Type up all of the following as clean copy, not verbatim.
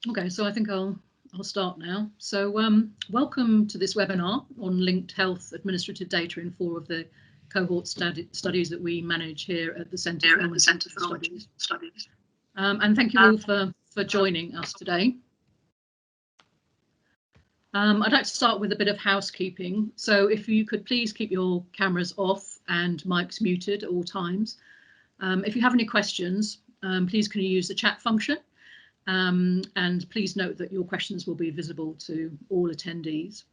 Okay, so I think I'll start now. So welcome to this webinar on linked health administrative data in 4 of the cohort studies that we manage here at the Centre for Longitudinal Studies. And thank you all for joining us today. I'd like to start with a bit of housekeeping. So if you could please keep your cameras off and mics muted at all times. If you have any questions, please can you use the chat function. And please note that your questions will be visible to all attendees.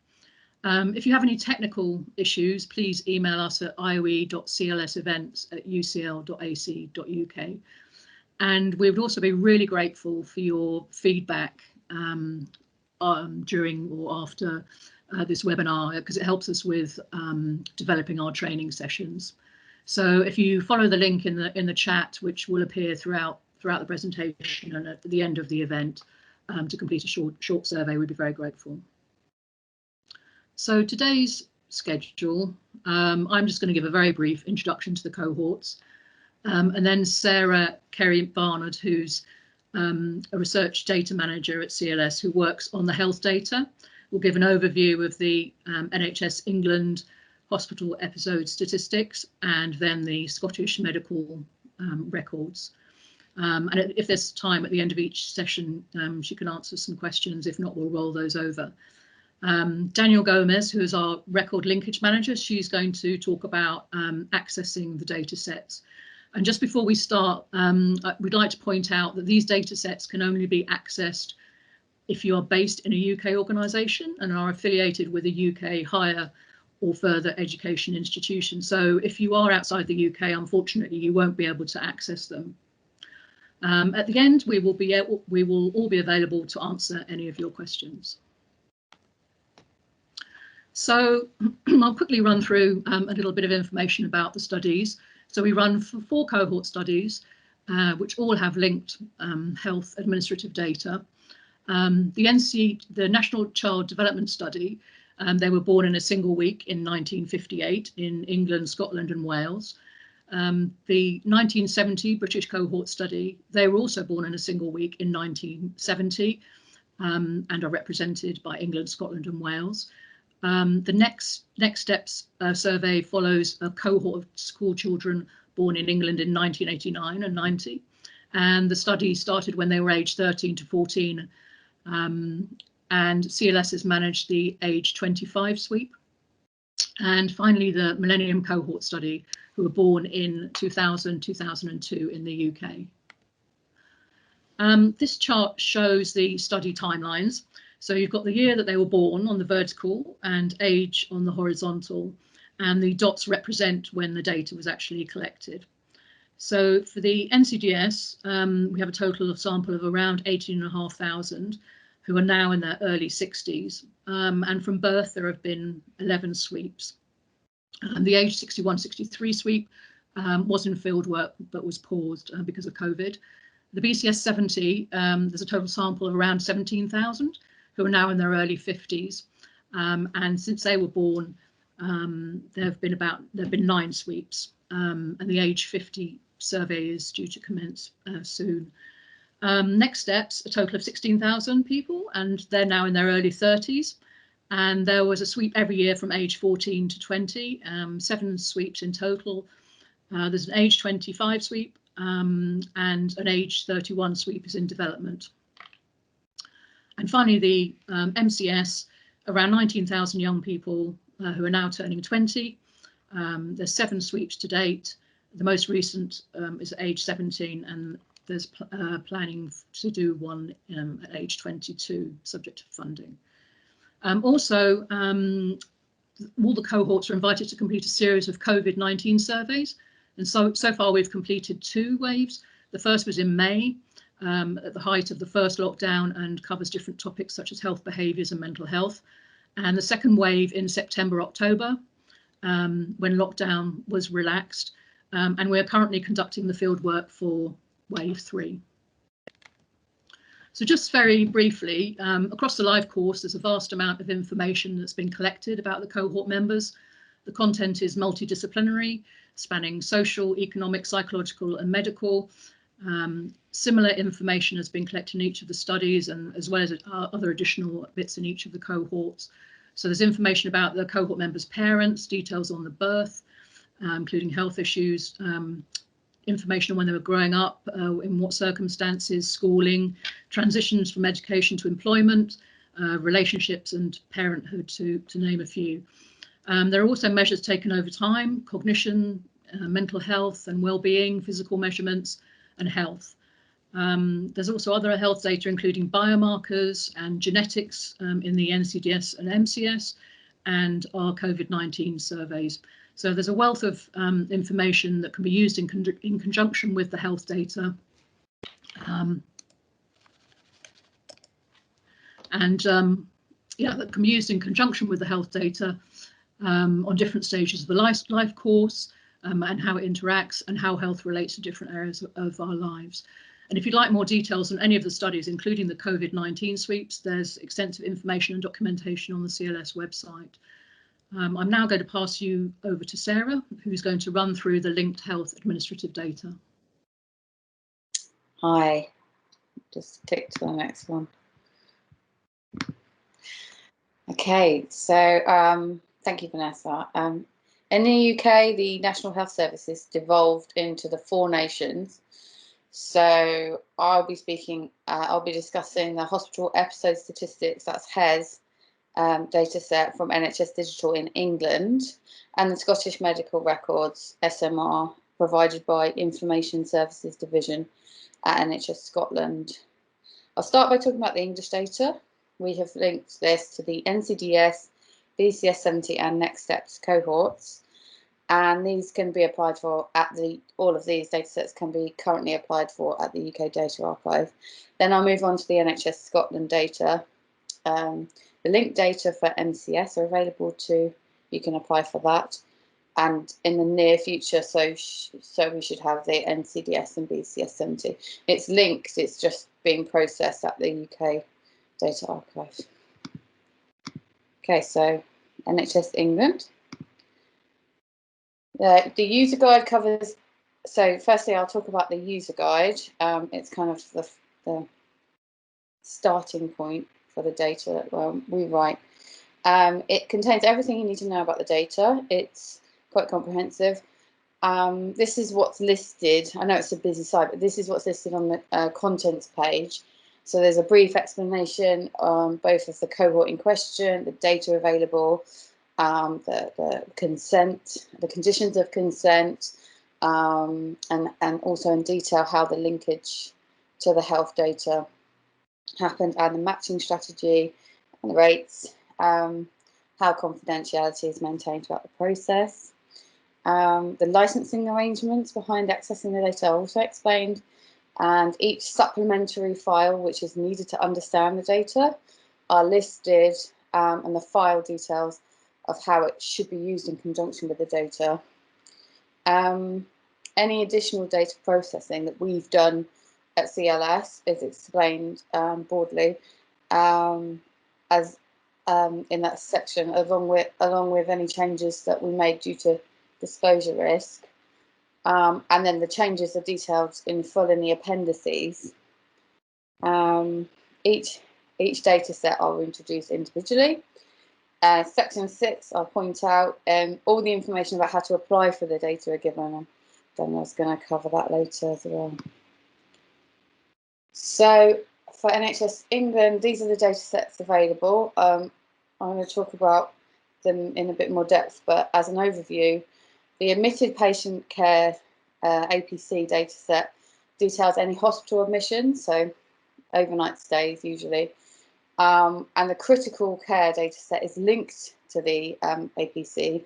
If you have any technical issues, please email us at ioe.clsevents@ucl.ac.uk. And we would also be really grateful for your feedback during or after this webinar, because it helps us with developing our training sessions. So if you follow the link in the chat, which will appear throughout the presentation and at the end of the event, to complete a short survey, we'd be very grateful. So today's schedule, I'm just going to give a very brief introduction to the cohorts, and then Sarah Kerry Barnard, who's a research data manager at CLS who works on the health data, will give an overview of the NHS England hospital episode statistics and then the Scottish medical records. And if there's time at the end of each session, she can answer some questions. If not, we'll roll those over. Daniel Gomez, who is our record linkage manager, she's going to talk about accessing the data sets. And just before we start, we'd like to point out that these data sets can only be accessed if you are based in a UK organisation and are affiliated with a UK higher or further education institution. So if you are outside the UK, unfortunately, you won't be able to access them. At the end, we will all be available to answer any of your questions. So I'll quickly run through a little bit of information about the studies. So we run 4 cohort studies, which all have linked health administrative data. The National Child Development Study, they were born in a single week in 1958 in England, Scotland and Wales. The 1970 British cohort study, they were also born in a single week in 1970 and are represented by England, Scotland and Wales. The next steps survey follows a cohort of school children born in England in 1989 and 90. And the study started when they were aged 13 to 14. And CLS has managed the age 25 sweep. And finally, the Millennium Cohort Study, who were born in 2000, 2002 in the UK. This chart shows the study timelines. So you've got the year that they were born on the vertical and age on the horizontal, and the dots represent when the data was actually collected. So for the NCDS, we have a total of sample of around 18,500 who are now in their early 60s. And from birth, there have been 11 sweeps. The age 61-63 sweep was in field work, but was paused because of COVID. The BCS 70, there's a total sample of around 17,000 who are now in their early 50s. And since they were born, there have been 9 sweeps, and the age 50 survey is due to commence soon. Next steps, a total of 16,000 people, and they're now in their early 30s. And there was a sweep every year from age 14 to 20, 7 sweeps in total. There's an age 25 sweep and an age 31 sweep is in development. And finally, the MCS, around 19,000 young people who are now turning 20. There's 7 sweeps to date. The most recent is at age 17, and there's planning to do one at age 22, subject to funding. Also, all the cohorts are invited to complete a series of COVID-19 surveys. And so far we've completed 2 waves. The first was in May, at the height of the first lockdown, and covers different topics such as health behaviours and mental health. And the second wave in September, October, when lockdown was relaxed. And we're currently conducting the field work for wave 3. So just very briefly, across the live course, there's a vast amount of information that's been collected about the cohort members. The content is multidisciplinary, spanning social, economic, psychological and medical. Similar information has been collected in each of the studies, and as well as other additional bits in each of the cohorts. So there's information about the cohort members' parents, details on the birth, including health issues, information on when they were growing up, in what circumstances, schooling, transitions from education to employment, relationships and parenthood, to name a few. There are also measures taken over time: cognition, mental health and well-being, physical measurements and health. There's also other health data, including biomarkers and genetics in the NCDS and MCS, and our COVID-19 surveys. So there's a wealth of information that can be used in conjunction with the health data. That can be used in conjunction with the health data on different stages of the life course, and how it interacts and how health relates to different areas of our lives. And if you'd like more details on any of the studies, including the COVID-19 sweeps, there's extensive information and documentation on the CLS website. I'm now going to pass you over to Sarah, who's going to run through the linked health administrative data. Hi, just click to the next one. Okay, so thank you, Vanessa. In the UK, the National Health Service is devolved into the 4 nations. So I'll be discussing the hospital episode statistics, that's HES, data set from NHS Digital in England, and the Scottish Medical Records, SMR, provided by Information Services Division at NHS Scotland. I'll start by talking about the English data. We have linked this to the NCDS, BCS 70 and Next Steps cohorts, and these can be applied for all of these datasets can be currently applied for at the UK Data Archive. Then I'll move on to the NHS Scotland data. The linked data for MCS are available too. You can apply for that, and in the near future, so we should have the NCDS and BCS 70. It's linked, it's just being processed at the UK Data Archive. Okay, so NHS England. The user guide covers, so firstly I'll talk about the user guide. It's kind of the starting point for the data that we write. It contains everything you need to know about the data. It's quite comprehensive. This is what's listed. I know it's a busy site, but this is what's listed on the contents page. So there's a brief explanation on both of the cohort in question, the data available, the consent, the conditions of consent, and also in detail how the linkage to the health data happened, and the matching strategy and the rates, how confidentiality is maintained throughout the process. The licensing arrangements behind accessing the data are also explained, and each supplementary file which is needed to understand the data are listed, and the file details of how it should be used in conjunction with the data. Any additional data processing that we've done at CLS is explained broadly as in that section, along with any changes that we made due to disclosure risk. And then the changes are detailed in full in the appendices. Each data set I'll introduce individually. Section 6, I'll point out all the information about how to apply for the data are given, and then I was going to cover that later as well. So for NHS England, these are the data sets available. I'm going to talk about them in a bit more depth, but as an overview, the admitted patient care APC data set details any hospital admissions, so overnight stays usually, and the critical care data set is linked to the APC.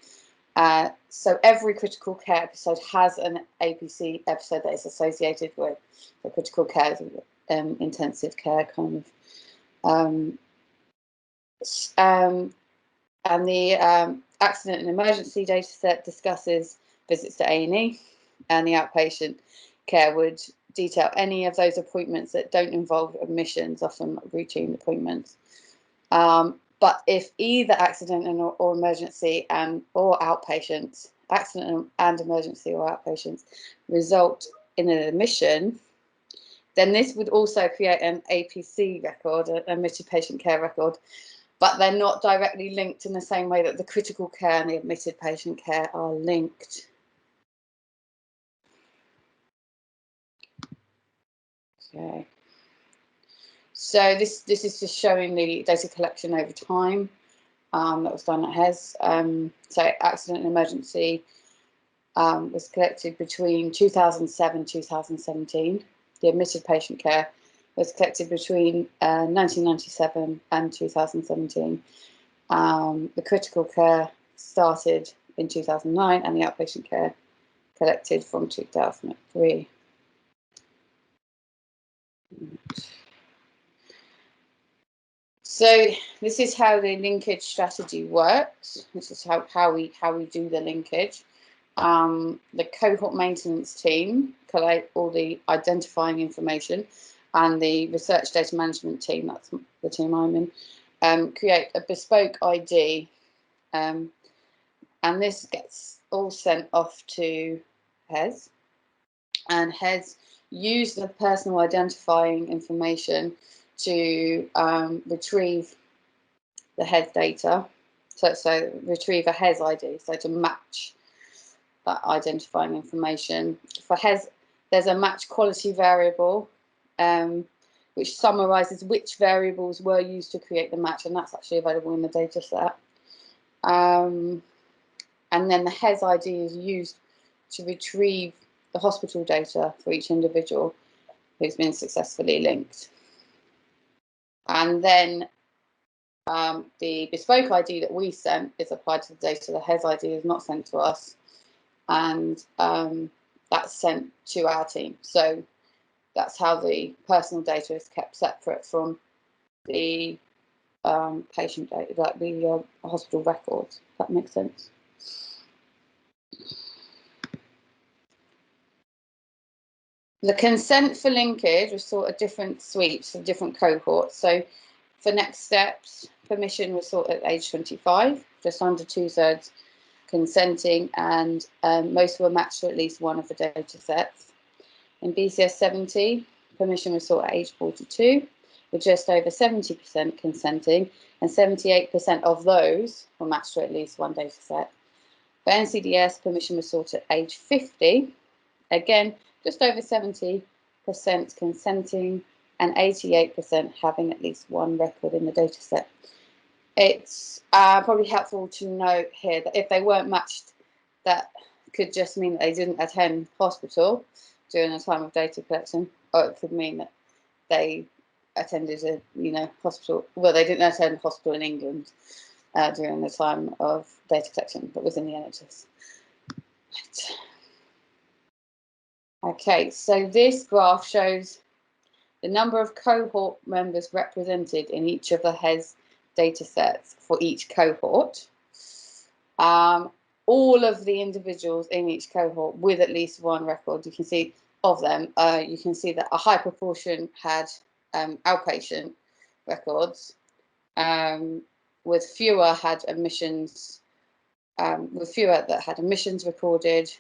So every critical care episode has an APC episode that is associated with the critical care, intensive care kind of. And the accident and emergency data set discusses visits to A&E, and the outpatient care would detail any of those appointments that don't involve admissions, often routine appointments. But if either accident or emergency or outpatients, accident and emergency or outpatients result in an admission, then this would also create an APC record, an admitted patient care record, but they're not directly linked in the same way that the critical care and the admitted patient care are linked. Okay. So this is just showing the data collection over time that was done at HES. So accident and emergency was collected between 2007 2017. The admitted patient care was collected between 1997 and 2017. The critical care started in 2009 and the outpatient care collected from 2003. So this is how the linkage strategy works. This is how we do the linkage. The cohort maintenance team collate all the identifying information, and the research data management team, that's the team I'm in, create a bespoke ID, and this gets all sent off to HES, and HES use the personal identifying information to retrieve the HES data, so retrieve a HES ID, so to match that identifying information. For HES, there's a match quality variable, which summarises which variables were used to create the match, and that's actually available in the data set. And then the HES ID is used to retrieve the hospital data for each individual who's been successfully linked. And then the bespoke ID that we sent is applied to the data. The HES ID is not sent to us, and that's sent to our team. So that's how the personal data is kept separate from the patient data, like the hospital records. If that makes sense. The consent for linkage was sort of different sweeps of different cohorts. So for next steps, permission was sought at age 25, just under 2/3 consenting, and most were matched to at least one of the data sets. In BCS 70, permission was sought at age 42, with just over 70% consenting, and 78% of those were matched to at least one data set. For NCDS, permission was sought at age 50, again, just over 70% consenting, and 88% having at least one record in the data set. It's probably helpful to note here that if they weren't matched, that could just mean that they didn't attend hospital during the time of data collection, or it could mean that they attended a hospital. Well, they didn't attend hospital in England during the time of data collection, but was in the NHS. Right. Okay, so this graph shows the number of cohort members represented in each of the HES data sets for each cohort. All of the individuals in each cohort with at least one record, you can see of them, you can see that a high proportion had outpatient records, with fewer had admissions, that had admissions recorded.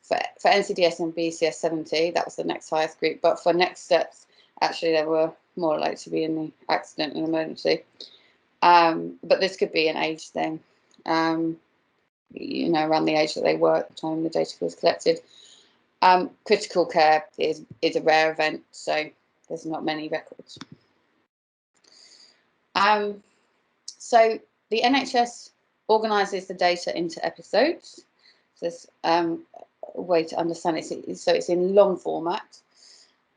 For NCDS and BCS 70, that was the next highest group, but for next steps, actually there were more likely to be in the accident and emergency. But this could be an age thing, around the age that they were at the time the data was collected. Critical care is a rare event, so there's not many records. So the NHS organises the data into episodes. So there's a way to understand it. So it's in long format.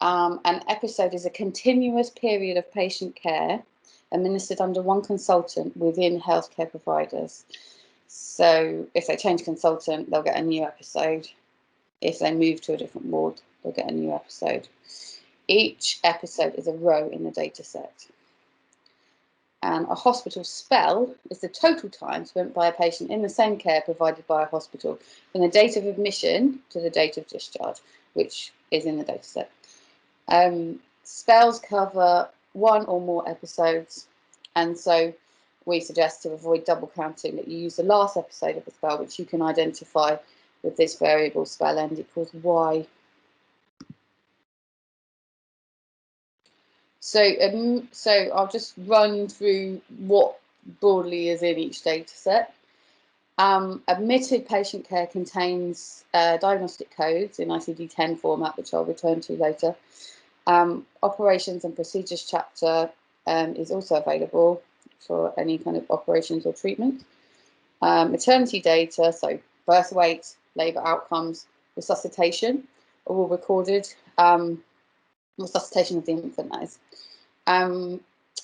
An episode is a continuous period of patient care administered under one consultant within healthcare providers. So if they change consultant, they'll get a new episode. If they move to a different ward, they'll get a new episode. Each episode is a row in the data set. And a hospital spell is the total time spent by a patient in the same care provided by a hospital from the date of admission to the date of discharge, which is in the data set. Spells cover one or more episodes, and so we suggest, to avoid double counting, that you use the last episode of a spell, which you can identify with this variable spell end equals Y. So I'll just run through what broadly is in each data set. Admitted patient care contains diagnostic codes in Icd-10 format, which I'll return to later. Operations and procedures chapter is also available for any kind of operations or treatment. Maternity data, so birth weight, labour outcomes, resuscitation, are all recorded. Resuscitation of the infant, that is.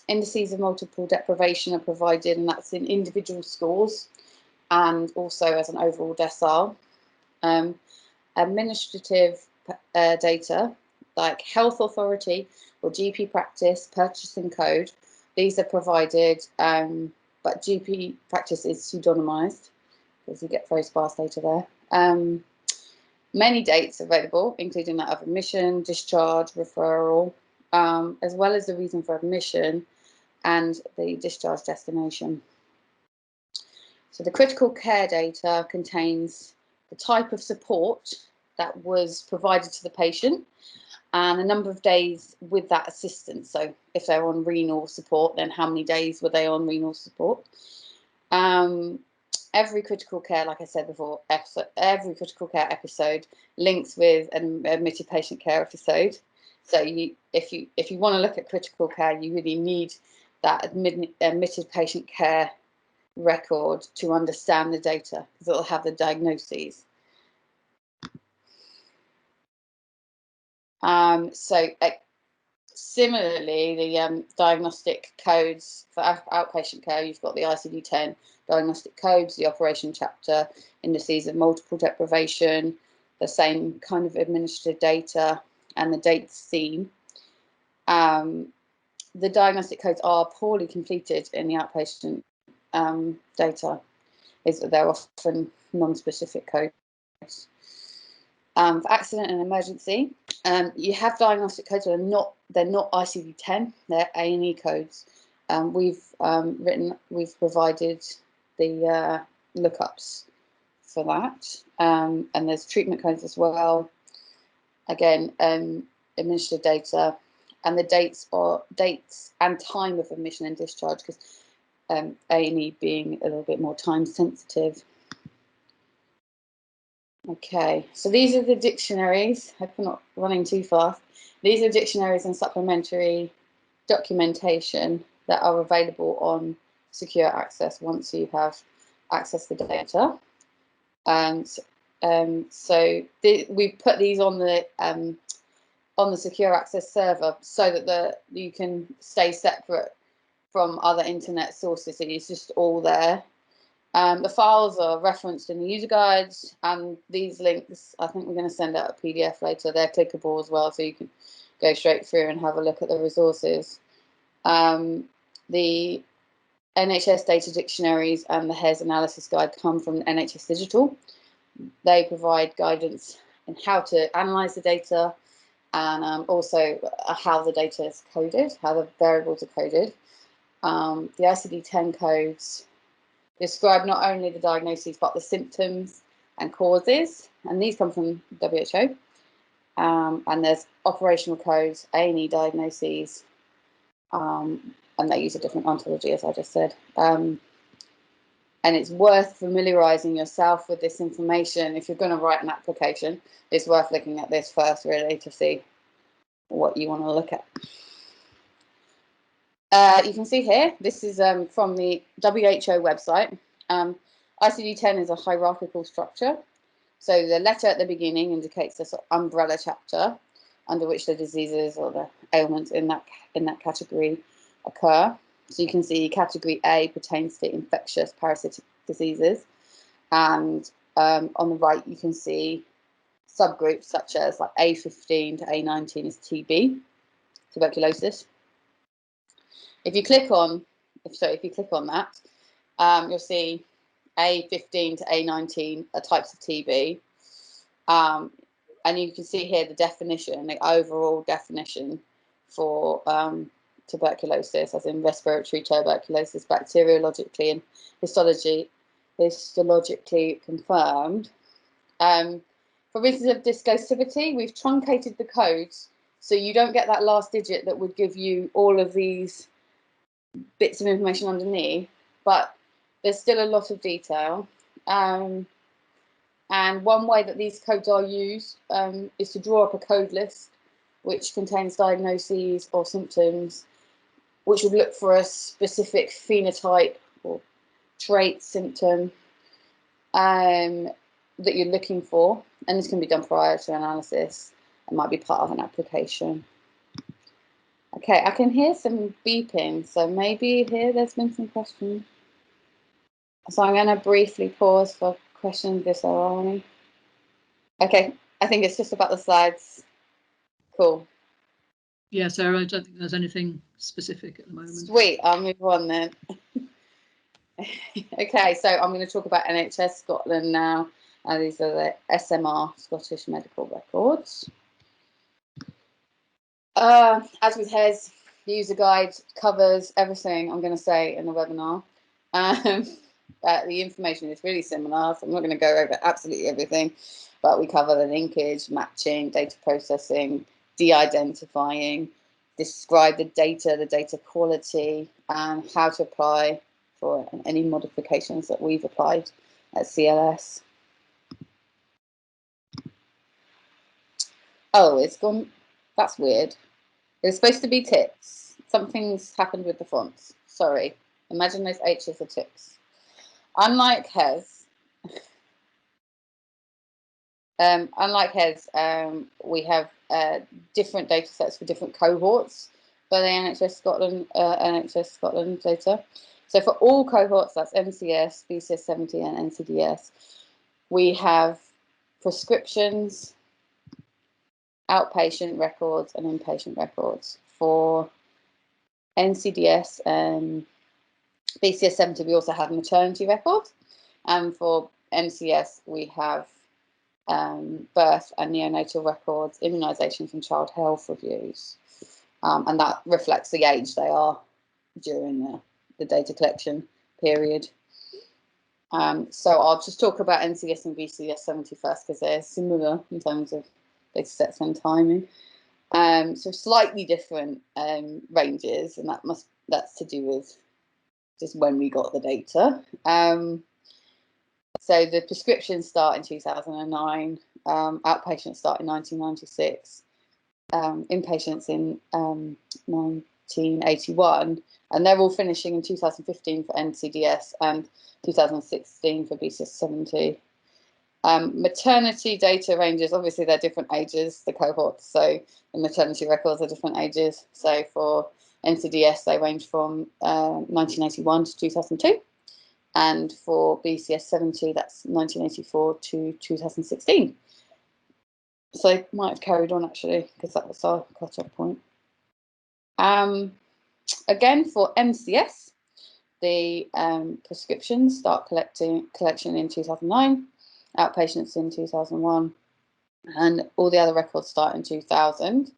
Indices of multiple deprivation are provided, and that's in individual scores and also as an overall decile. Administrative data like health authority or GP practice, purchasing code, these are provided, but GP practice is pseudonymized because you get very sparse data there. Many dates available, including that of admission, discharge, referral, as well as the reason for admission and the discharge destination. So the critical care data contains the type of support that was provided to the patient and the number of days with that assistance. So if they're on renal support, then how many days were they on renal support? Every critical care, like I said before, every critical care episode links with an admitted patient care episode. So if you want to look at critical care, you really need that admitted patient care record to understand the data, because it'll have the diagnoses. Similarly, the diagnostic codes for outpatient care, you've got the Icd-10 Diagnostic Codes, the operation chapter, indices of multiple deprivation, the same kind of administrative data, and the dates seen. The diagnostic codes are poorly completed in the outpatient data. They're often non-specific codes. For accident and emergency, you have diagnostic codes, but they're not Icd-10. They're A&E codes. We've provided the lookups for that, and there's treatment codes as well. Again, administrative data, and the dates and time of admission and discharge, because A&E being a little bit more time sensitive. Okay, so these are the dictionaries. I hope I'm not running too fast. These are dictionaries and supplementary documentation that are available on secure access once you have accessed the data. So we put these on the secure access server so that you can stay separate from other internet sources. So it's just all there. The files are referenced in the user guides, and these links, I think we're going to send out a PDF later. They're clickable as well, so you can go straight through and have a look at the resources. The NHS data dictionaries and the Nhs analysis guide come from NHS Digital. They provide guidance in how to analyse the data, and also how the data is coded, how the variables are coded. The Icd-10 codes describe not only the diagnoses but the symptoms and causes, and these come from WHO. And there's operational codes, A&E diagnoses, and they use a different ontology, as I just said. And it's worth familiarising yourself with this information. If you're going to write an application, it's worth looking at this first, really, to see what you want to look at. You can see here, this is from the WHO website. Icd-10 is a hierarchical structure. So the letter at the beginning indicates a sort of umbrella chapter under which the diseases or the ailments in that category occur. So you can see category A pertains to infectious parasitic diseases, and on the right you can see subgroups such as like A15 to A19 is TB, tuberculosis. If you click on that, you'll see A15 to A19 are types of TB, and you can see here the definition, the overall definition for tuberculosis, as in respiratory tuberculosis, bacteriologically and histologically confirmed. For reasons of discursivity, we've truncated the codes So you don't get that last digit that would give you all of these bits of information underneath, but there's still a lot of detail. And one way that these codes are used is to draw up a code list which contains diagnoses or symptoms which would look for a specific phenotype or trait, symptom that you're looking for. And this can be done prior to analysis. It might be part of an application. Okay, I can hear some beeping, so maybe here there's been some questions. So I'm going to briefly pause for questions if there are any. Okay, I think it's just about the slides. Cool. Yeah, Sarah, I don't think there's anything specific at the moment. Sweet, I'll move on then. Okay, so I'm going to talk about Nhs Scotland now. These are the SMR, Scottish Medical Records. As with Hes, the user guide covers everything I'm going to say in the webinar. The information is really similar, so I'm not going to go over absolutely everything, but we cover the linkage, matching, data processing, de-identifying, describe the data quality, and how to apply for any modifications that we've applied at CLS. Oh, it's gone. That's weird. It's supposed to be ticks. Something's happened with the fonts. Sorry. Imagine those H's are ticks. Unlike Hes, we have different data sets for different cohorts for the Nhs Scotland data. So for all cohorts, that's MCS, BCS70 and NCDS, we have prescriptions, outpatient records and inpatient records. For NCDS and BCS70, we also have maternity records. And for MCS, we have birth and neonatal records, immunisations and child health reviews. And that reflects the age they are during the data collection period. So I'll just talk about NCS and BCS70 first because they're similar in terms of data sets and timing. So slightly different ranges, and that's to do with just when we got the data. So the prescriptions start in 2009, outpatients start in 1996, inpatients in 1981, and they're all finishing in 2015 for NCDS and 2016 for BCS70. Maternity data ranges, obviously they're different ages, the cohorts, so the maternity records are different ages. So for NCDS, they range from 1981 to 2002. And for BCS70, that's 1984 to 2016. So they might have carried on actually, because that was our cut-off point. Again, for MCS, the prescriptions start collection in 2009, outpatients in 2001, and all the other records start in 2000.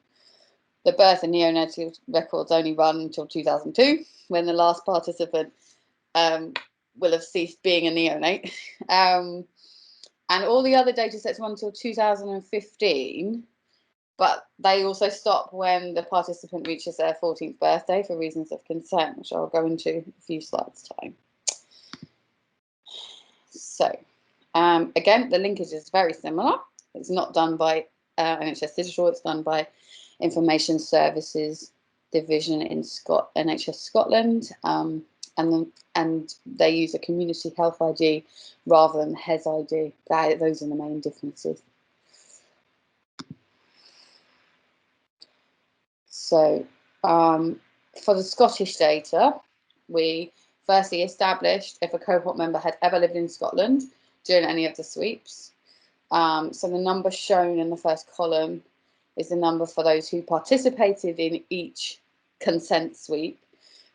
The birth and neonatal records only run until 2002, when the last participant will have ceased being a neonate. And all the other data sets run until 2015, but they also stop when the participant reaches their 14th birthday for reasons of consent, which I'll go into in a few slides' time. So, again, the linkage is very similar. It's not done by NHS Digital, it's done by Information Services Division in NHS Scotland. And they use a community health ID rather than Hes ID. Those are the main differences. So for the Scottish data, we firstly established if a cohort member had ever lived in Scotland during any of the sweeps. So the number shown in the first column is the number for those who participated in each consent sweep.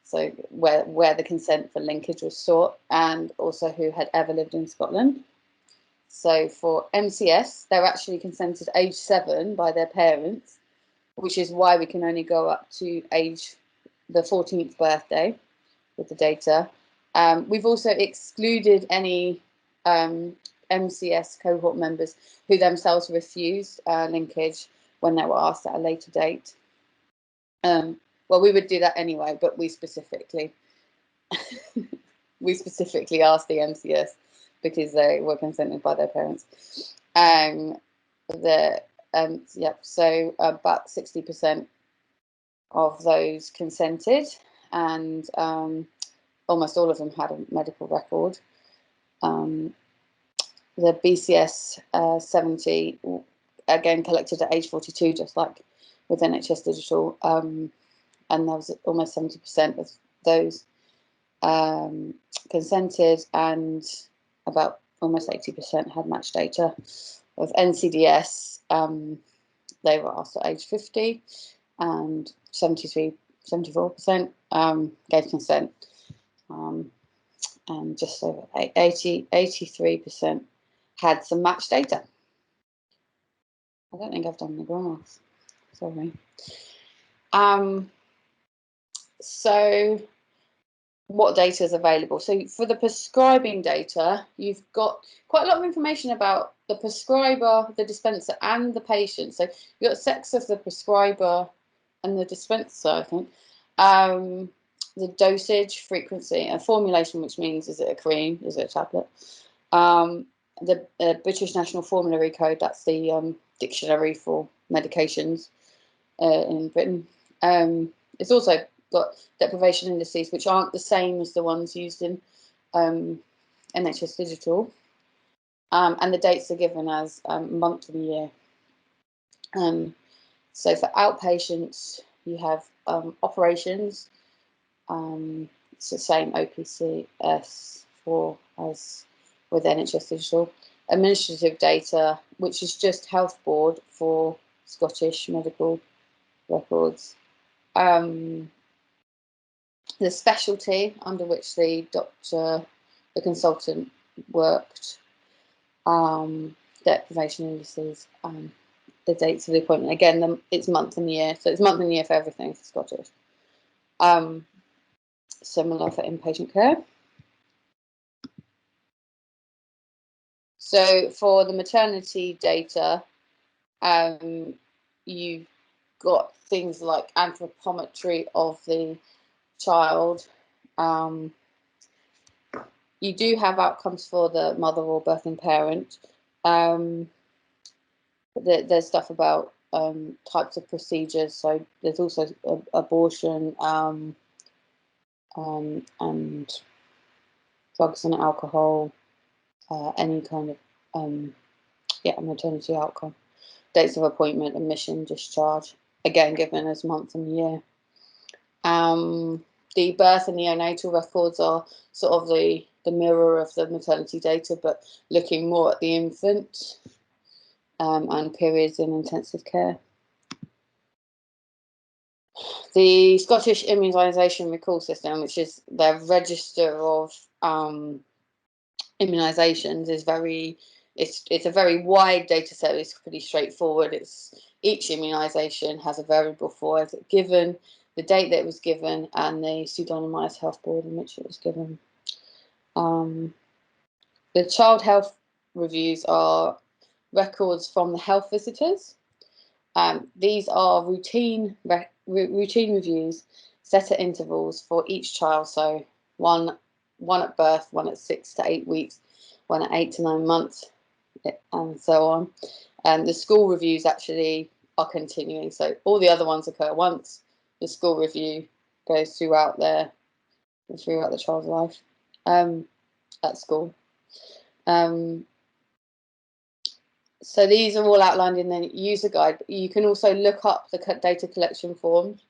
So where the consent for linkage was sought, and also who had ever lived in Scotland. So for MCS, they're actually consented age 7 by their parents, which is why we can only go up to the 14th birthday with the data. We've also excluded any MCS cohort members who themselves refused linkage when they were asked at a later date. Well, we would do that anyway, but we specifically asked the MCS because they were consented by their parents. So about 60% of those consented, and almost all of them had a medical record. The BCS 70 again collected at age 42, just like with NHS Digital, and there was almost 70% of those consented, and about almost 80% had matched data. Of NCDS, they were asked at age 50, and 74% gave consent, and just over 83% had some matched data. I don't think I've done the graphs, sorry. So what data is available? So for the prescribing data, you've got quite a lot of information about the prescriber, the dispenser, and the patient. So you've got sex of the prescriber and the dispenser, I think. The dosage, frequency, and formulation, which means is it a cream, is it a tablet? The British National Formulary Code, that's the dictionary for medications in Britain. It's also got deprivation indices, which aren't the same as the ones used in NHS Digital. And the dates are given as month of the year. So for outpatients, you have operations. It's the same OPCS for as with NHS Digital. Administrative data, which is just Health Board for Scottish medical records. The specialty under which the doctor, the consultant worked, deprivation indices, the dates of the appointment. Again, it's month and year, so it's month and year for everything for Scottish. Similar for inpatient care. So for the maternity data, you've got things like anthropometry of the child. You do have outcomes for the mother or birthing parent. There's stuff about types of procedures. So there's also abortion and drugs and alcohol, any kind of maternity outcome. Dates of appointment, admission, discharge, again given as month and year. The birth and neonatal records are sort of the mirror of the maternity data, but looking more at the infant and periods in intensive care. The Scottish Immunisation Recall System, which is their register of immunisations, is it's a very wide data set. It's pretty straightforward. Each immunisation has a variable for it given, the date that it was given, and the pseudonymised health board in which it was given. The child health reviews are records from the health visitors. These are routine reviews set at intervals for each child. So one at birth, one at 6 to 8 weeks, one at 8 to 9 months, and so on. And the school reviews actually are continuing. So all the other ones occur once. The school review goes throughout the child's life at school. So these are all outlined in the user guide. But you can also look up the data collection forms.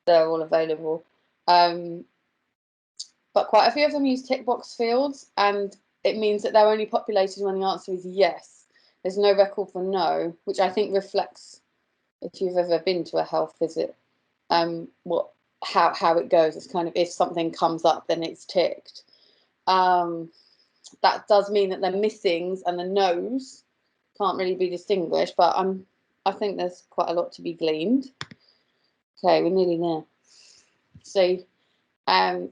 They're all available. But quite a few of them use tick box fields, and it means that they're only populated when the answer is yes. There's no record for no, which I think reflects, if you've ever been to a health visit, how it goes. It's kind of, if something comes up, then it's ticked. That does mean that the missings and the no's can't really be distinguished, but I think there's quite a lot to be gleaned. Okay, we're nearly there. So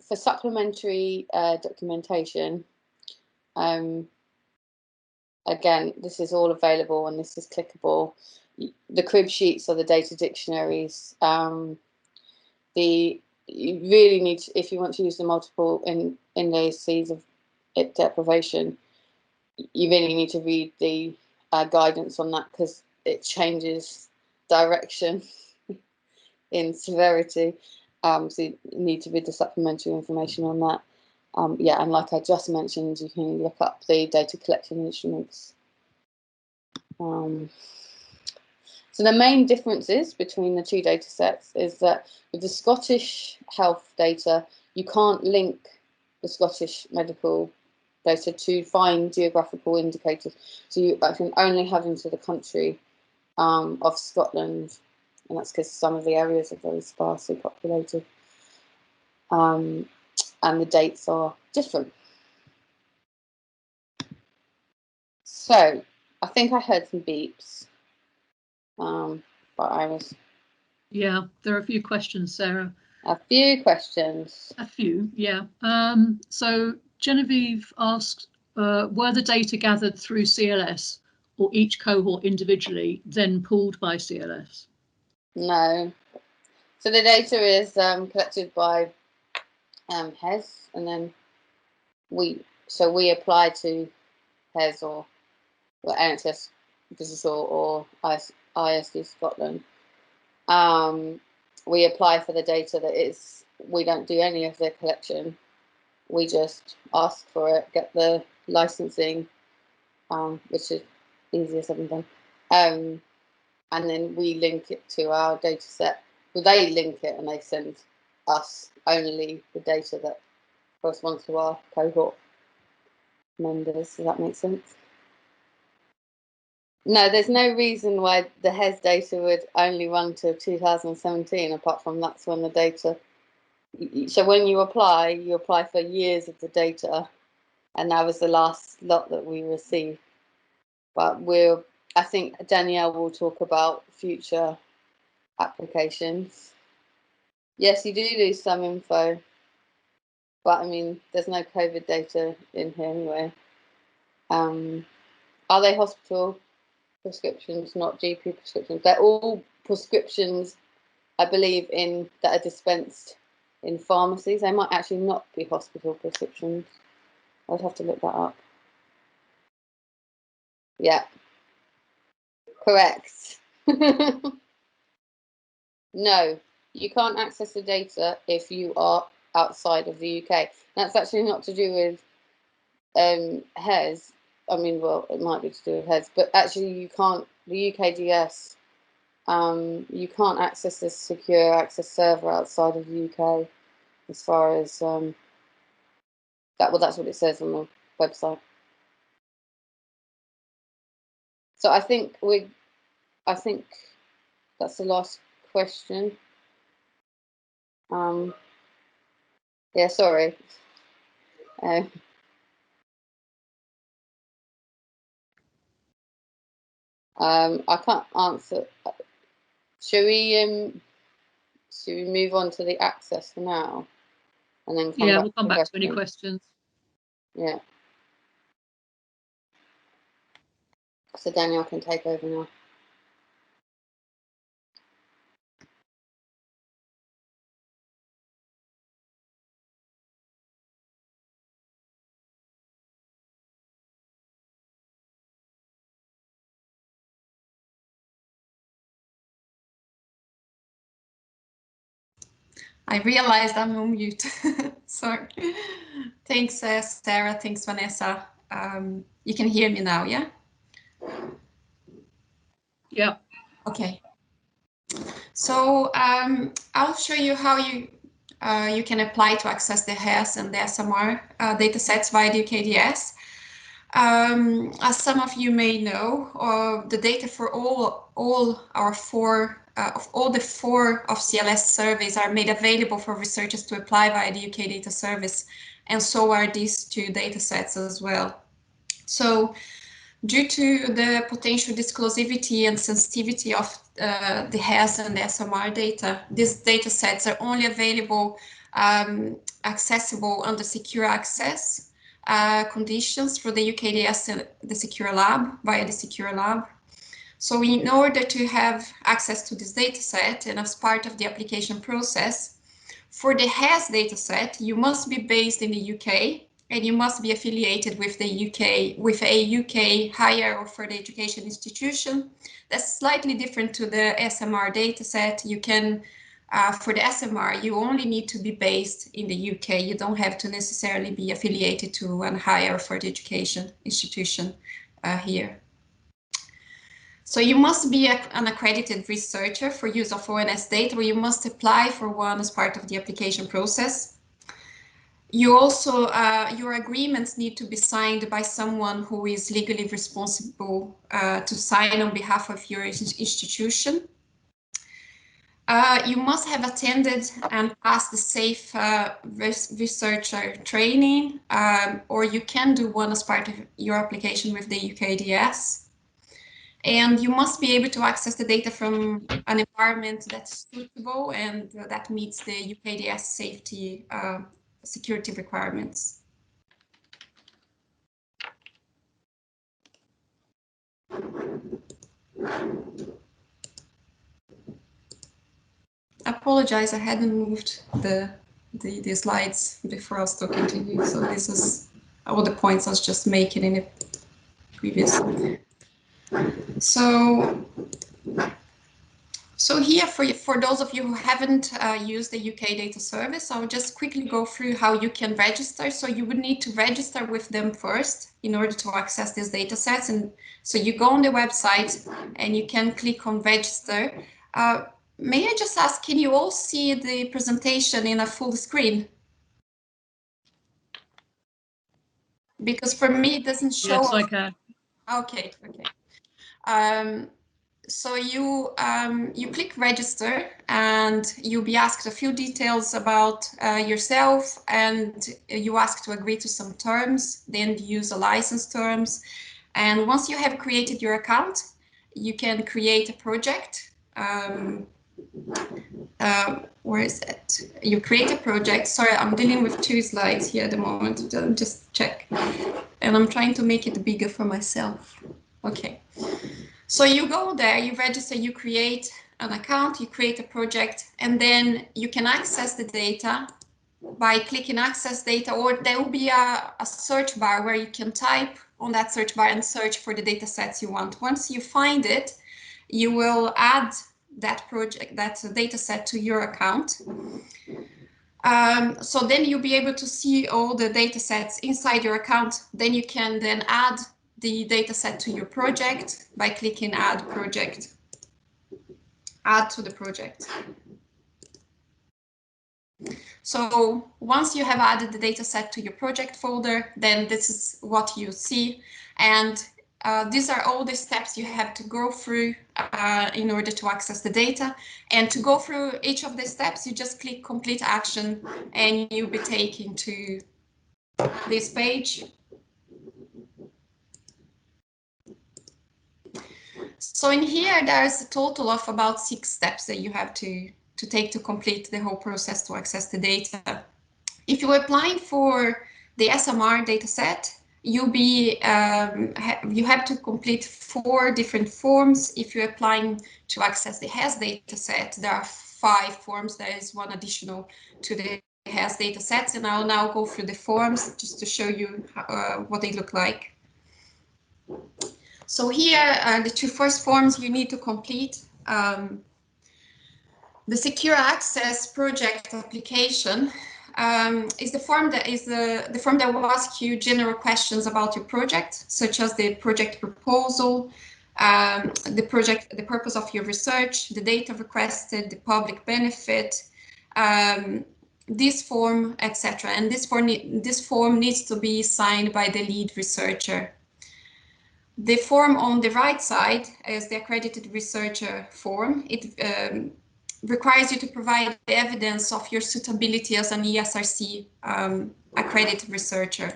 for supplementary documentation, again, this is all available and this is clickable. the crib sheets or the data dictionaries. You really need to, if you want to use the multiple indices of deprivation, you really need to read the guidance on that, because it changes direction in severity. So you need to read the supplementary information on that. Yeah, and like I just mentioned, you can look up the data collection instruments. So the main differences between the two data sets is that with the Scottish health data, you can't link the Scottish medical data to find geographical indicators. So you can only have into the country of Scotland, and that's because some of the areas are very sparsely populated. And the dates are different. So I think I heard some beeps. But Iris. Yeah, there are a few questions, Sarah. A few questions. A few, yeah. So Genevieve asked, were the data gathered through CLS or each cohort individually, then pooled by CLS? No. So the data is collected by Nhs, and then we apply to Nhs or NHS Digital or Icd Scotland. We apply for the data that is, we don't do any of the collection. We just ask for it, get the licensing, which is easier said than done. And then we link it to our data set. Well, they link it and they send us only the data that corresponds to our cohort members. Does that make sense? No, there's no reason why the Nhs data would only run to 2017, apart from that's when the data. So when you apply for years of the data, and that was the last lot that we received. But I think Danielle will talk about future applications. Yes, you do lose some info, but I mean, there's no COVID data in here anyway. Are they hospital prescriptions, not GP prescriptions? They're all prescriptions, I believe, that are dispensed in pharmacies. They might actually not be hospital prescriptions. I'd have to look that up. Yeah, correct. No, you can't access the data if you are outside of the UK. That's actually not to do with Nhs. I mean, well, it might be to do with Nhs, but actually you can't, the UKDS, you can't access this secure access server outside of the UK, as far as that's what it says on the website. So I think that's the last question. Yeah, sorry. I can't answer. Should we move on to the access for now, and then we'll come back to any questions. Yeah. So Danielle can take over now. I realized I'm on mute. Sorry. Thanks, Sarah. Thanks, Vanessa. You can hear me now, yeah? Yeah. Okay. So I'll show you how you can apply to access the Nhs and the SMR datasets via the UKDS. As some of you may know, the data for all our four of CLS surveys are made available for researchers to apply via the UK Data Service, and so are these two datasets as well. So, due to the potential disclosivity and sensitivity of the Nhs and the SMR data, these datasets are only available, accessible under secure access conditions for the UKDS and the Secure Lab, via the Secure Lab. So in order to have access to this data set and as part of the application process, for the Nhs data set, you must be based in the UK and you must be affiliated with the UK, with a UK higher or further education institution. That's slightly different to the SMR data set. You can, for the SMR, you only need to be based in the UK. You don't have to necessarily be affiliated to a higher or further education institution here. So you must be an accredited researcher for use of ONS data, or you must apply for one as part of the application process. You also, your agreements need to be signed by someone who is legally responsible to sign on behalf of your institution. You must have attended and passed the safe researcher training, or you can do one as part of your application with the UKDS. And you must be able to access the data from an environment that's suitable and that meets the UKDS safety security requirements. I apologize, I hadn't moved the slides before I was talking to you, so this is all the points I was just making in the previous. So here, for those of you who haven't used the UK data service, I'll just quickly go through how you can register. So you would need to register with them first in order to access these data sets. And so you go on the website and you can click on register. May I just ask, can you all see the presentation in a full screen? Because for me, it doesn't show. Yes, I can. Okay, okay. So you click register and you'll be asked a few details about yourself, and you ask to agree to some terms, then use a license terms. And once you have created your account, you can create a project. Where is it? You create a project. Sorry, I'm dealing with 2 slides here at the moment. Just check. And I'm trying to make it bigger for myself. Okay. So you go there, you register, you create an account, you create a project, and then you can access the data by clicking access data, or there will be a search bar where you can type on that search bar and search for the data sets you want. Once you find it, you will add that project, that data set to your account. So then you'll be able to see all the data sets inside your account. Then you can then add the data set to your project by clicking add project, add to the project. So once you have added the data set to your project folder, then this is what you see. And these are all the steps you have to go through in order to access the data. And to go through each of the steps, you just click complete action and you'll be taken to this page. So in here, there's a total of about 6 steps that you have to take to complete the whole process to access the data. If you're applying for the SMR dataset, you'll be you have to complete 4 different forms. If you're applying to access the Nhs dataset, there are 5 forms. There is one additional to the Nhs datasets, and I'll now go through the forms just to show you what they look like. So here are the 2 first forms you need to complete. The Secure Access Project Application is the form that will ask you general questions about your project, such as the project proposal, the purpose of your research, the data requested, the public benefit, this form, etc. And this form needs to be signed by the lead researcher. The form on the right side is the accredited researcher form. It requires you to provide the evidence of your suitability as an ESRC accredited researcher.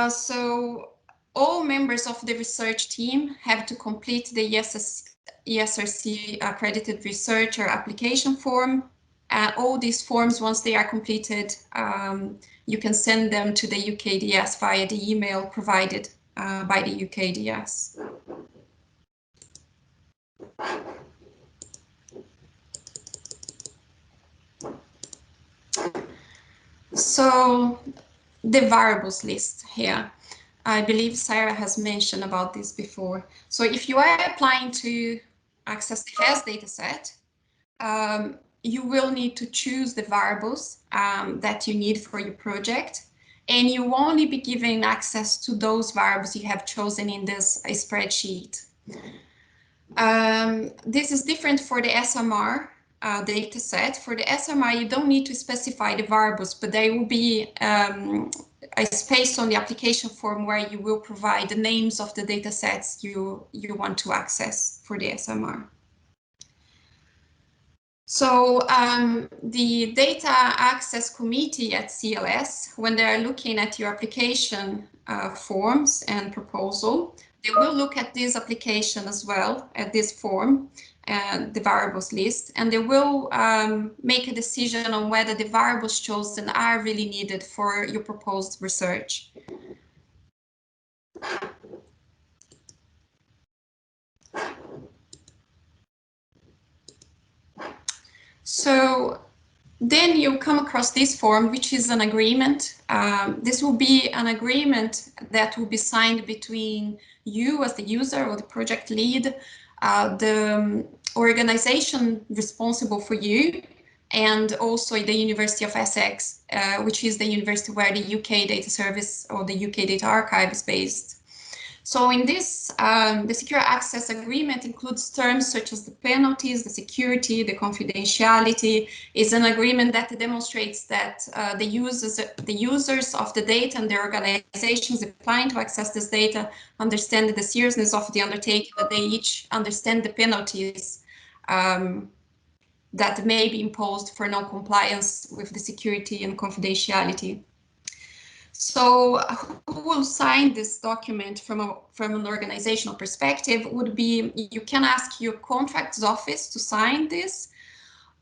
So all members of the research team have to complete the ESRC accredited researcher application form. All these forms, once they are completed, you can send them to the UKDS via the email provided by the UKDS. So the variables list here, I believe Sarah has mentioned about this before. So if you are applying to access the HES dataset, you will need to choose the variables that you need for your project, and you will only be given access to those variables you have chosen in this spreadsheet. This is different for the SMR dataset. For the SMR, you don't need to specify the variables, but there will be a space on the application form where you will provide the names of the datasets you want to access for the SMR. So the data access committee at CLS, when they're looking at your application forms and proposal, they will look at this application as well, at this form, and the variables list, and they will make a decision on whether the variables chosen are really needed for your proposed research. So then you come across this form, which is an agreement. This will be an agreement that will be signed between you as the user or the project lead, the organization responsible for you, and also the University of Essex, which is the university where the UK Data Service or the UK Data Archive is based. So in this, the Secure Access Agreement includes terms such as the penalties, the security, the confidentiality. Is an agreement that demonstrates that the users of the data and the organizations applying to access this data understand the seriousness of the undertaking, that they each understand the penalties that may be imposed for non-compliance with the security and confidentiality. So who will sign this document from an organizational perspective would be, you can ask your contracts office to sign this,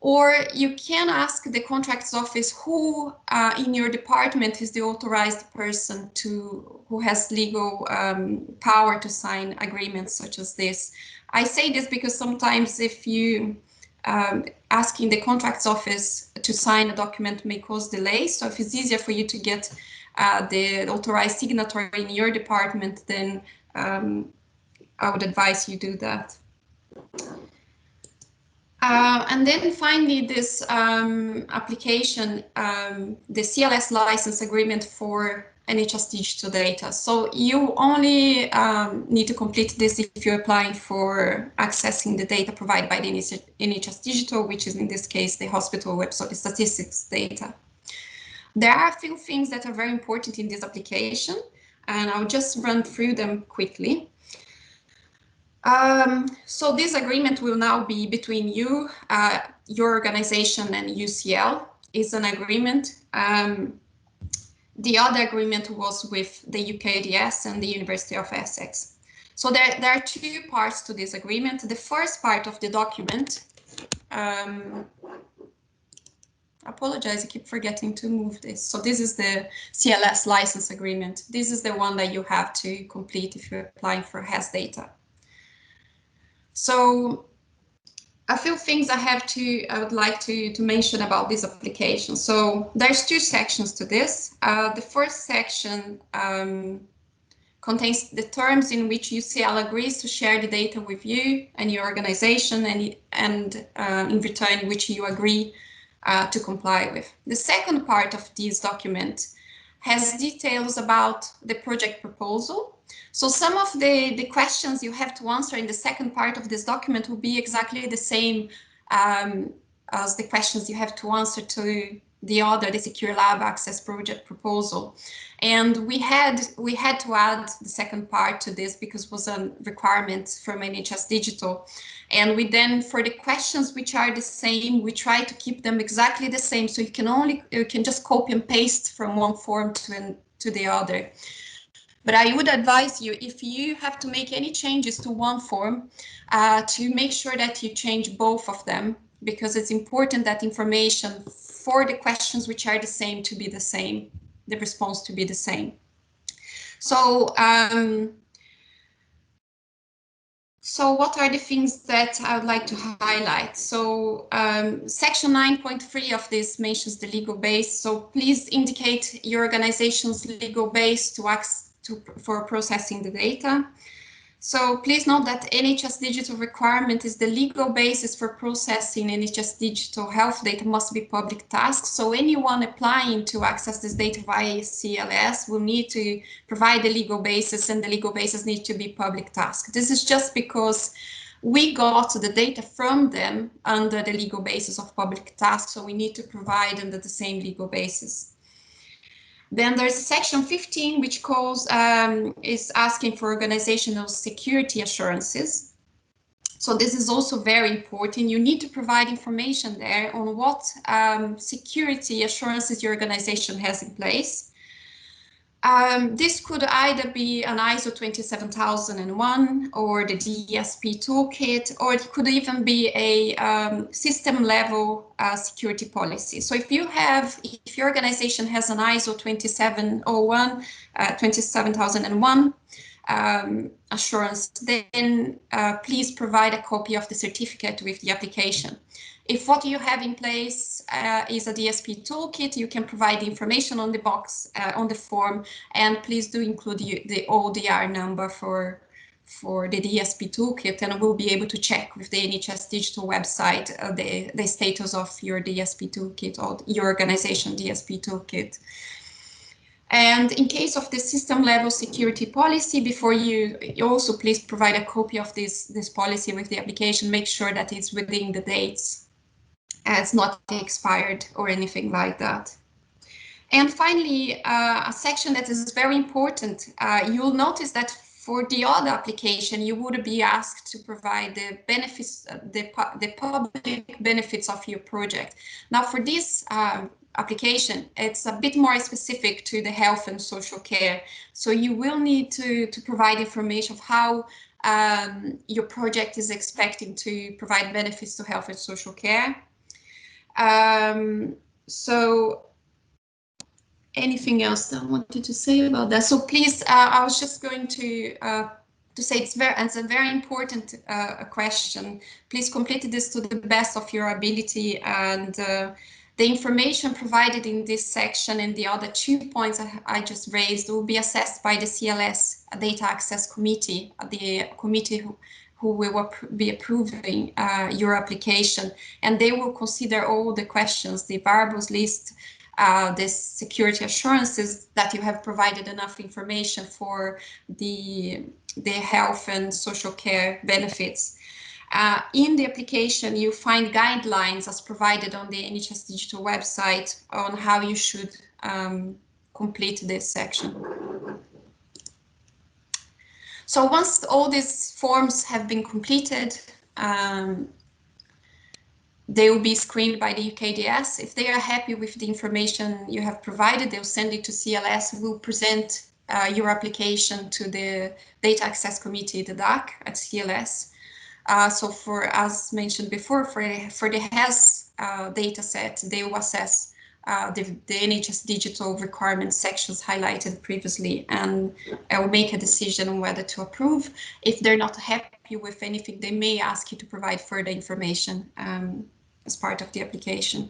or you can ask the contracts office who in your department is the authorized person who has legal power to sign agreements such as this. I say this because sometimes if you asking the contracts office to sign a document may cause delays. So if it's easier for you to get the authorized signatory in your department, then I would advise you do that. And then finally, this application, the CLS license agreement for NHS digital data. So you only need to complete this if you're applying for accessing the data provided by the NHS digital, which is in this case the hospital website statistics data. There are a few things that are very important in this application, and I'll just run through them quickly. So this agreement will now be between you, your organization, and UCL. It's an agreement. The other agreement was with the UKDS and the University of Essex. So there are two parts to this agreement. The first part of the document, apologize, I keep forgetting to move this. So this is the CLS license agreement. This is the one that you have to complete if you're applying for HES data. So a few things I would like to mention about this application. So there's two sections to this. The first section contains the terms in which UCL agrees to share the data with you and your organization, and in return which you agree to comply with. The second part of this document has details about the project proposal. So some of the questions you have to answer in the second part of this document will be exactly the same as the questions you have to answer to the Secure Lab Access project proposal. And we had to add the second part to this because it was a requirement from NHS Digital. And we then, for the questions which are the same, we try to keep them exactly the same. So you can just copy and paste from one form to the other. But I would advise you, if you have to make any changes to one form, to make sure that you change both of them, because it's important that information for the questions which are the same to be the same, the response to be the same. So, so what are the things that I would like to highlight? So section 9.3 of this mentions the legal base. So please indicate your organization's legal base for processing the data. So please note that NHS digital requirement is the legal basis for processing NHS digital health data must be public task. So anyone applying to access this data via CLS will need to provide the legal basis, and the legal basis needs to be public task. This is just because we got the data from them under the legal basis of public task, so we need to provide under the same legal basis. Then there's section 15, which is asking for organizational security assurances. So this is also very important. You need to provide information there on what security assurances your organization has in place. This could either be an ISO 27001 or the DSP toolkit, or it could even be a system level security policy. So if your organization has an ISO 27001 assurance, then please provide a copy of the certificate with the application. If what you have in place is a DSP toolkit, you can provide the information on the box, on the form, and please do include the ODR number for the DSP toolkit, and we'll be able to check with the NHS digital website the status of your DSP toolkit or your organization DSP toolkit. And in case of the system level security policy, before you also please provide a copy of this policy with the application, make sure that it's within the dates. It's not expired or anything like that. And finally, a section that is very important. You'll notice that for the other application, you would be asked to provide the benefits, the public benefits of your project. Now, for this application, it's a bit more specific to the health and social care. So you will need to provide information of how your project is expecting to provide benefits to health and social care. So anything else that I wanted to say about that? So please, I was just going to say it's a very important question. Please complete this to the best of your ability, and the information provided in this section and the other 2 points I just raised will be assessed by the CLS Data Access Committee, the committee who will be approving your application, and they will consider all the questions, the variables list, the security assurances that you have provided enough information for the health and social care benefits. In the application, you find guidelines as provided on the NHS digital website on how you should complete this section. So once all these forms have been completed, they will be screened by the UKDS. If they are happy with the information you have provided, they'll send it to CLS, who will present your application to the Data Access Committee, the DAC, at CLS. So as mentioned before, for the Nhs data set, they will assess the NHS digital requirement sections highlighted previously, and will make a decision on whether to approve. If they're not happy with anything, they may ask you to provide further information as part of the application.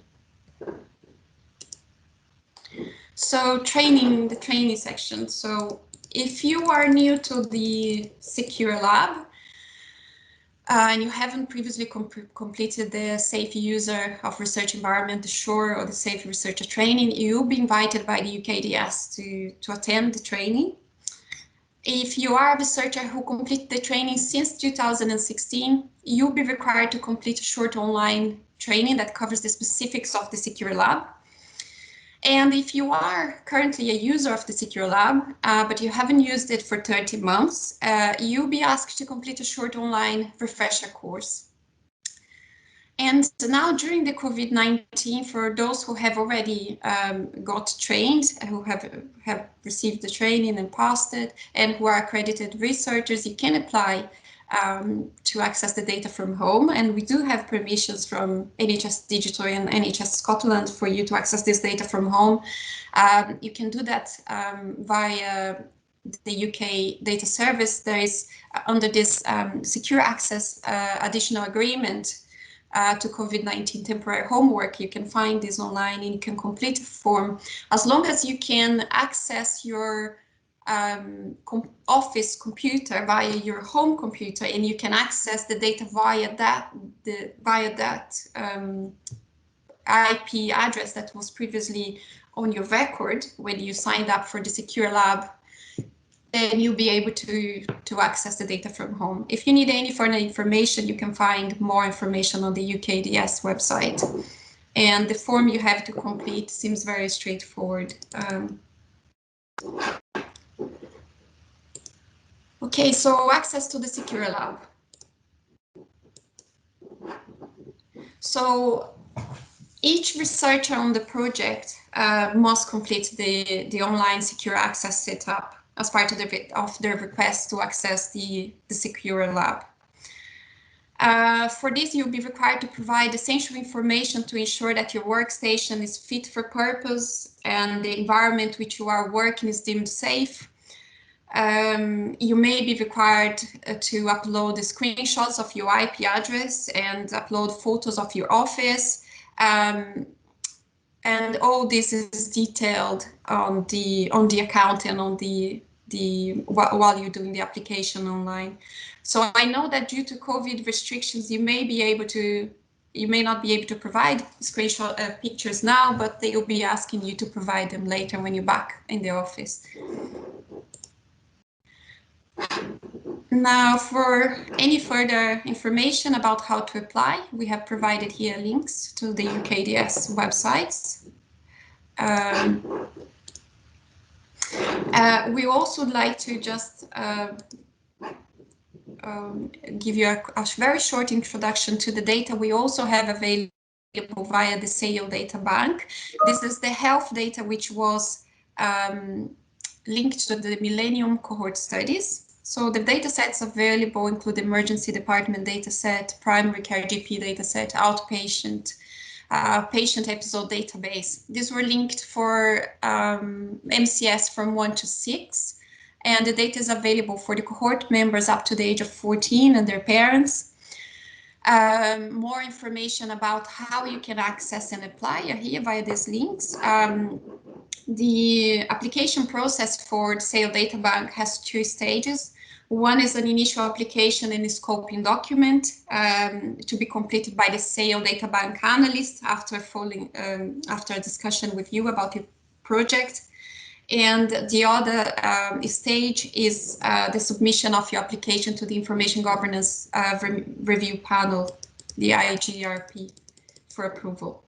So the training section. So if you are new to the Secure Lab, and you haven't previously completed the Safe User of Research Environment, the SURE, or the Safe Researcher training, you'll be invited by the UKDS to attend the training. If you are a researcher who completed the training since 2016, you'll be required to complete a short online training that covers the specifics of the Secure Lab. And if you are currently a user of the Secure Lab, but you haven't used it for 30 months, you'll be asked to complete a short online refresher course. And now during the COVID-19, for those who have already got trained, who have received the training and passed it, and who are accredited researchers, you can apply to access the data from home. And we do have permissions from NHS Digital and Nhs Scotland for you to access this data from home. You can do that via the UK data service, there is under this secure access additional agreement to COVID-19 temporary homework. You can find this online and you can complete a form as long as you can access your office computer via your home computer, and you can access the data via that IP address that was previously on your record when you signed up for the secure lab. Then you'll be able to access the data from home. If you need any further information, you can find more information on the UKDS website. And the form you have to complete seems very straightforward. Okay, so access to the secure lab. So each researcher on the project must complete the online secure access setup as part of their request to access the secure lab. For this, you'll be required to provide essential information to ensure that your workstation is fit for purpose and the environment which you are working is deemed safe. You may be required to upload the screenshots of your IP address and upload photos of your office. And all this is detailed on the account and on while you're doing the application online. So I know that due to COVID restrictions, you may not be able to provide screenshot pictures now, but they will be asking you to provide them later when you're back in the office. Now, for any further information about how to apply, we have provided here links to the UKDS websites. We also would like to just give you a very short introduction to the data we also have available via the SAIL data bank. This is the health data which was linked to the Millennium Cohort studies. So the datasets available include emergency department dataset, primary care GP dataset, outpatient, patient episode database. These were linked for MCS from 1 to 6, and the data is available for the cohort members up to the age of 14 and their parents. More information about how you can access and apply are here via these links. The application process for the SAIL data bank has 2 stages. One is an initial application and a scoping document to be completed by the SAIL data bank analyst after a discussion with you about your project. And the other stage is the submission of your application to the Information Governance Review Panel, the IGRP, for approval.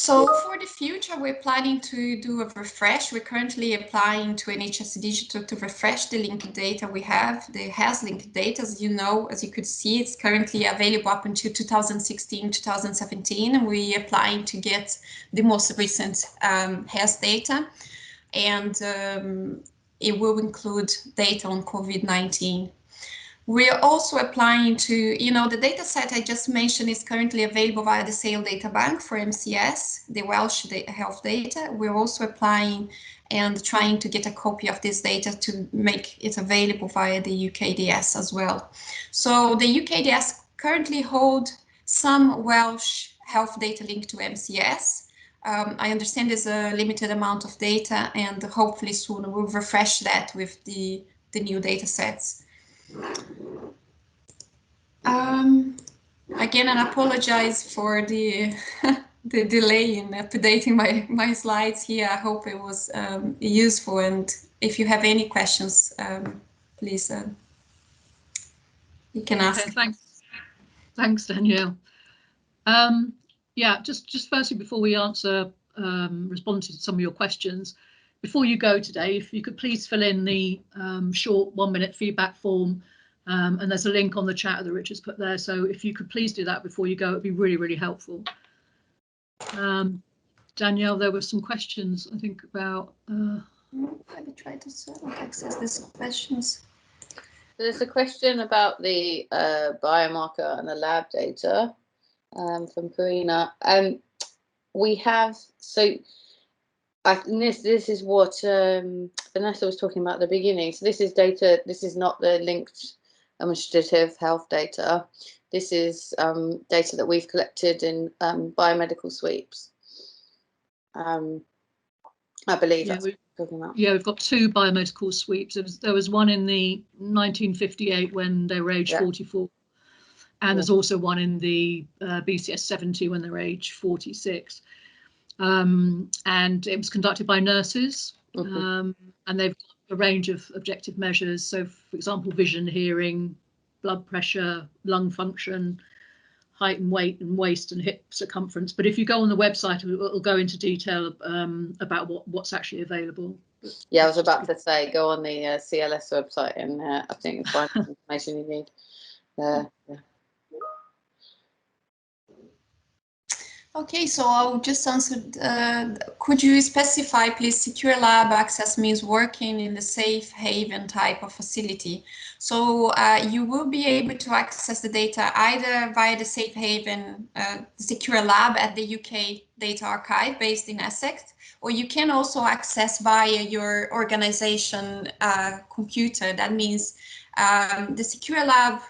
So for the future, we're planning to do a refresh. We're currently applying to Nhs Digital to refresh the linked data we have. The Nhs linked data, as you know, as you could see, it's currently available up until 2016, 2017. And we're applying to get the most recent Nhs data. And it will include data on COVID-19. We are also applying to, the data set I just mentioned is currently available via the SAIL data bank for MCS, the Welsh health data. We're also applying and trying to get a copy of this data to make it available via the UKDS as well. So the UKDS currently hold some Welsh health data linked to MCS. I understand there's a limited amount of data, and hopefully soon we'll refresh that with the new data sets. Again, I apologize for the the delay in updating my slides here. I hope it was useful, and if you have any questions, please you can ask. Okay, thanks, Danielle. Yeah, just firstly, before we respond to some of your questions, before you go today, if you could please fill in the short 1-minute feedback form, and there's a link on the chat that Richard's put there. So if you could please do that before you go, it'd be really, really helpful. Danielle, there were some questions, I think, about... Let me try to access these questions. There's a question about the biomarker and the lab data. from Karina. We have, so this is what Vanessa was talking about at the beginning. So this is data, this is not the linked administrative health data. This is data that we've collected in Biomedical Sweeps. I believe that's what we're talking about. Yeah, we've got 2 biomedical sweeps. There was one in the 1958 when they were age 44. And there's also one in the BCS 70 when they're age 46. And it was conducted by nurses. And they've got a range of objective measures. So, for example, vision, hearing, blood pressure, lung function, height and weight and waist and hip circumference. But if you go on the website, it'll go into detail about what's actually available. Yeah, I was about to say, go on the CLS website and I think you'll find the information you need there. Okay, so I'll just answer, could you specify, please, secure lab access means working in the safe haven type of facility. So you will be able to access the data either via the safe haven secure lab at the UK Data Archive based in Essex, or you can also access via your organization computer. That means the secure lab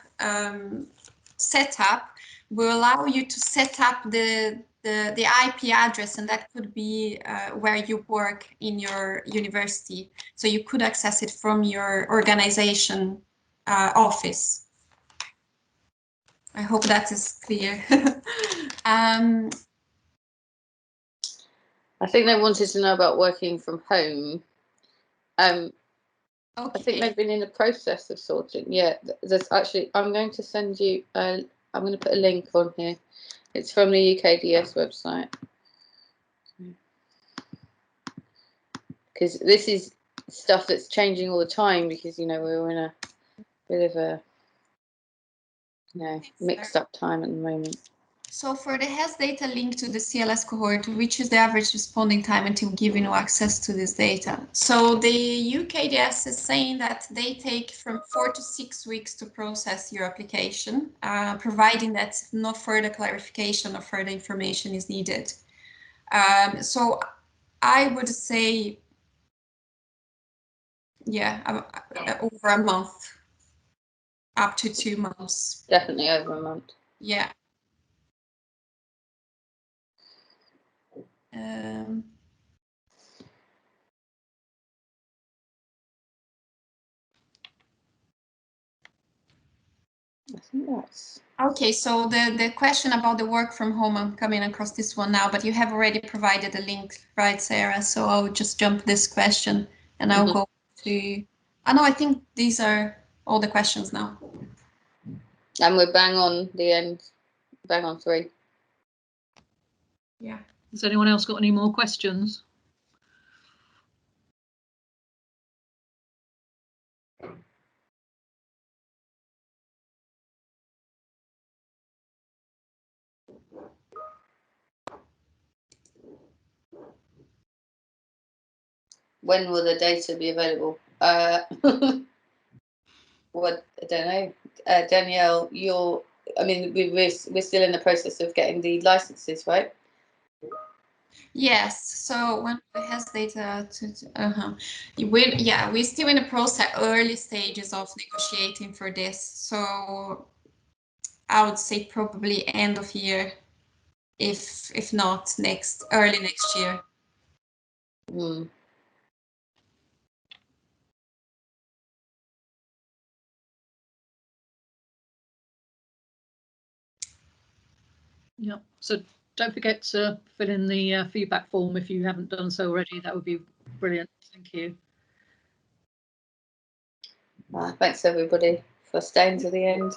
setup will allow you to set up the IP address, and that could be where you work in your university. So you could access it from your organization office. I hope that is clear. I think they wanted to know about working from home. Okay. I think they've been in the process of sorting. Yeah, there's actually, I'm going to send you, I'm going to put a link on here. It's from the UKDS website. Because this is stuff that's changing all the time, because, you know, we're in a bit of a, you know, mixed up time at the moment. So for the Nhs data linked to the CLS cohort, which is the average responding time until giving you access to this data? So the UKDS is saying that they take from 4 to 6 weeks to process your application, providing that no further clarification or further information is needed. So I would say, yeah, over a month, up to 2 months. Definitely over a month. Yeah. I think that's... Okay, so the question about the work from home, I'm coming across this one now, but you have already provided a link, right, Sarah? So I'll just jump this question and I'll go to... Oh, no, I think these are all the questions now. And we're bang on the end, bang on 3. Yeah. Has anyone else got any more questions? When will the data be available? Well, I don't know. Danielle, I mean, we're still in the process of getting the licenses, right? Yes, so when it has data we're still in the process, early stages of negotiating for this. So I would say probably end of year, if not early next year. Yeah, so don't forget to fill in the feedback form if you haven't done so already. That would be brilliant. Thank you. Thanks everybody for staying to the end.